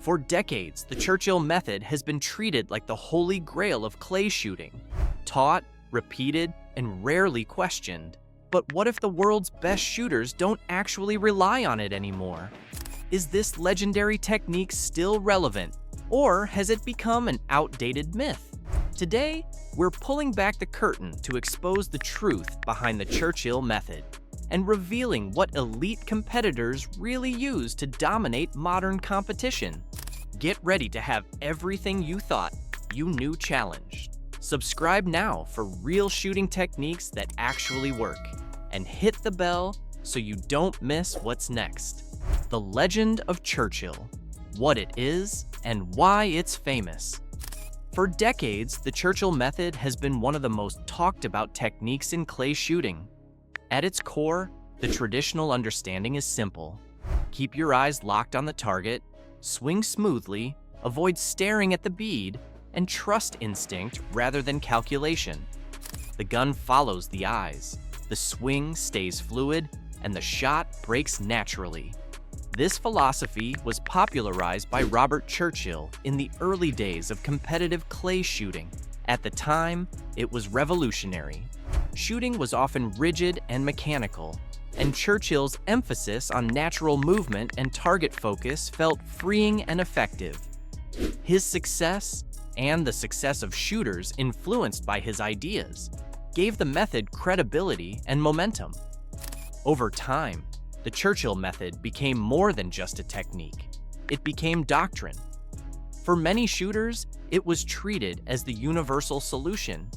For decades, the Churchill Method has been treated like the holy grail of clay shooting, taught, repeated, and rarely questioned. But what if the world's best shooters don't actually rely on it anymore? Is this legendary technique still relevant, or has it become an outdated myth? Today, we're pulling back the curtain to expose the truth behind the Churchill Method and revealing what elite competitors really use to dominate modern competition. Get ready to have everything you thought you knew challenged. Subscribe now for real shooting techniques that actually work, and hit the bell so you don't miss what's next. The Legend of Churchill, what it is and why it's famous. For decades, the Churchill Method has been one of the most talked about techniques in clay shooting. At its core, the traditional understanding is simple. Keep your eyes locked on the target, swing smoothly, avoid staring at the bead, and trust instinct rather than calculation. The gun follows the eyes, the swing stays fluid, and the shot breaks naturally. This philosophy was popularized by Robert Churchill in the early days of competitive clay shooting. At the time, it was revolutionary. Shooting was often rigid and mechanical, and Churchill's emphasis on natural movement and target focus felt freeing and effective. His success, and the success of shooters influenced by his ideas, gave the method credibility and momentum. Over time, the Churchill Method became more than just a technique. It became doctrine. For many shooters, it was treated as the universal solution.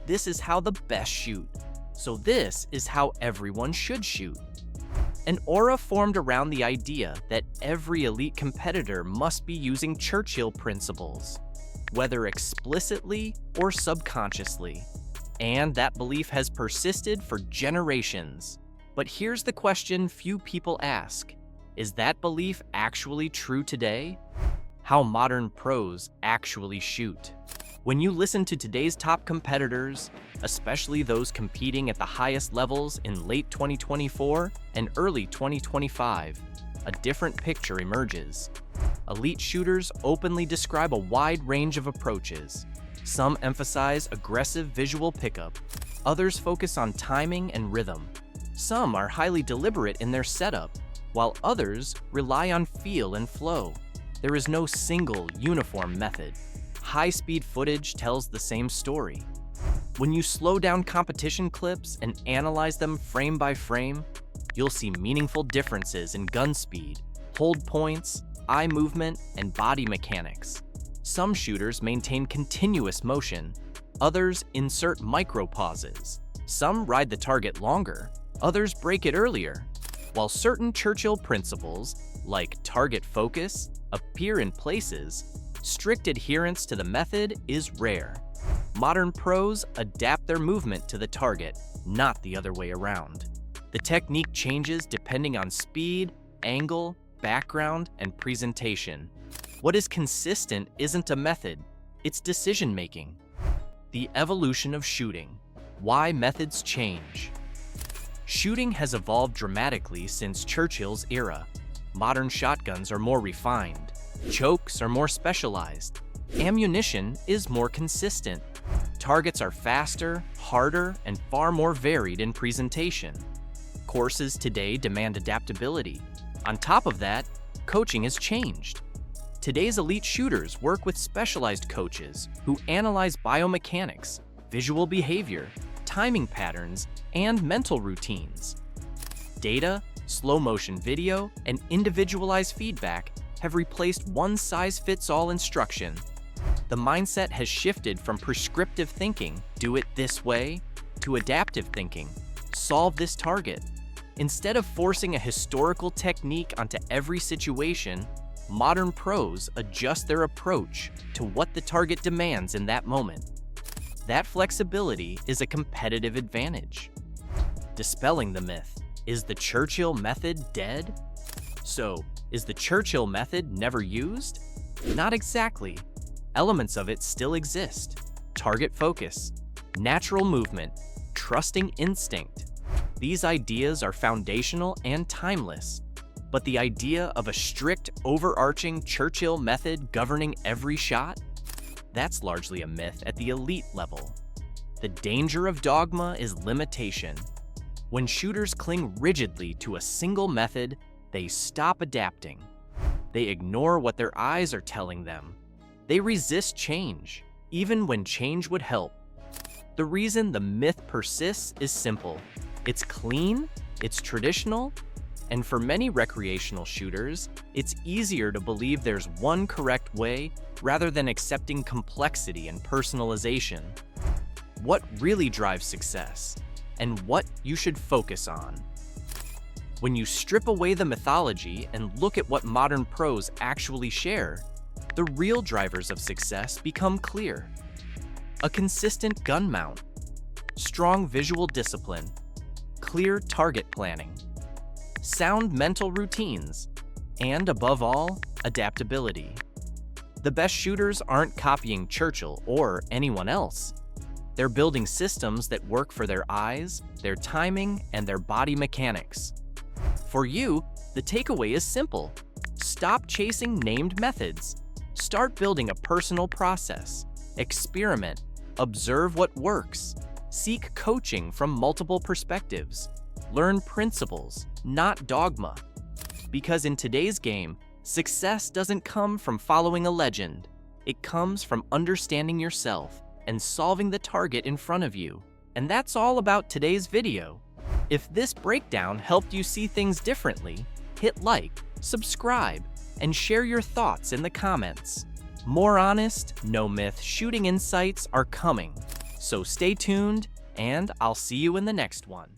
This is how the best shoot, so this is how everyone should shoot. An aura formed around the idea that every elite competitor must be using Churchill principles, whether explicitly or subconsciously. And that belief has persisted for generations. But here's the question few people ask. Is that belief actually true today? How modern pros actually shoot. When you listen to today's top competitors, especially those competing at the highest levels in late 2024 and early 2025, a different picture emerges. Elite shooters openly describe a wide range of approaches. Some emphasize aggressive visual pickup, others focus on timing and rhythm. Some are highly deliberate in their setup, while others rely on feel and flow. There is no single, uniform method. High-speed footage tells the same story. When you slow down competition clips and analyze them frame by frame, you'll see meaningful differences in gun speed, hold points, eye movement, and body mechanics. Some shooters maintain continuous motion, others insert micro-pauses. Some ride the target longer, others break it earlier. While certain Churchill principles, like target focus, appear in places, strict adherence to the method is rare. Modern pros adapt their movement to the target, not the other way around. The technique changes depending on speed, angle, background, and presentation. What is consistent isn't a method, it's decision-making. The evolution of shooting. Why methods change. Shooting has evolved dramatically since Churchill's era. Modern shotguns are more refined. Chokes are more specialized. Ammunition is more consistent. Targets are faster, harder, and far more varied in presentation. Courses today demand adaptability. On top of that, coaching has changed. Today's elite shooters work with specialized coaches who analyze biomechanics, visual behavior, timing patterns, and mental routines. Data, slow-motion video, and individualized feedback have replaced one-size-fits-all instruction. The mindset has shifted from prescriptive thinking, do it this way, to adaptive thinking, solve this target. Instead of forcing a historical technique onto every situation, modern pros adjust their approach to what the target demands in that moment. That flexibility is a competitive advantage. Dispelling the myth. Is the Churchill Method dead? So, is the Churchill Method never used? Not exactly. Elements of it still exist. Target focus, natural movement, trusting instinct. These ideas are foundational and timeless. But the idea of a strict, overarching Churchill method governing every shot? That's largely a myth at the elite level. The danger of dogma is limitation. When shooters cling rigidly to a single method, they stop adapting. They ignore what their eyes are telling them. They resist change, even when change would help. The reason the myth persists is simple. It's clean, it's traditional, and for many recreational shooters, it's easier to believe there's one correct way rather than accepting complexity and personalization. What really drives success, and what you should focus on. When you strip away the mythology and look at what modern pros actually share, the real drivers of success become clear. A consistent gun mount, strong visual discipline, clear target planning, sound mental routines, and above all, adaptability. The best shooters aren't copying Churchill or anyone else. They're building systems that work for their eyes, their timing, and their body mechanics. For you, the takeaway is simple. Stop chasing named methods. Start building a personal process. Experiment. Observe what works. Seek coaching from multiple perspectives. Learn principles, not dogma. Because in today's game, success doesn't come from following a legend. It comes from understanding yourself and solving the target in front of you. And that's all about today's video. If this breakdown helped you see things differently, hit like, subscribe, and share your thoughts in the comments. More honest, no myth shooting insights are coming. So stay tuned, and I'll see you in the next one.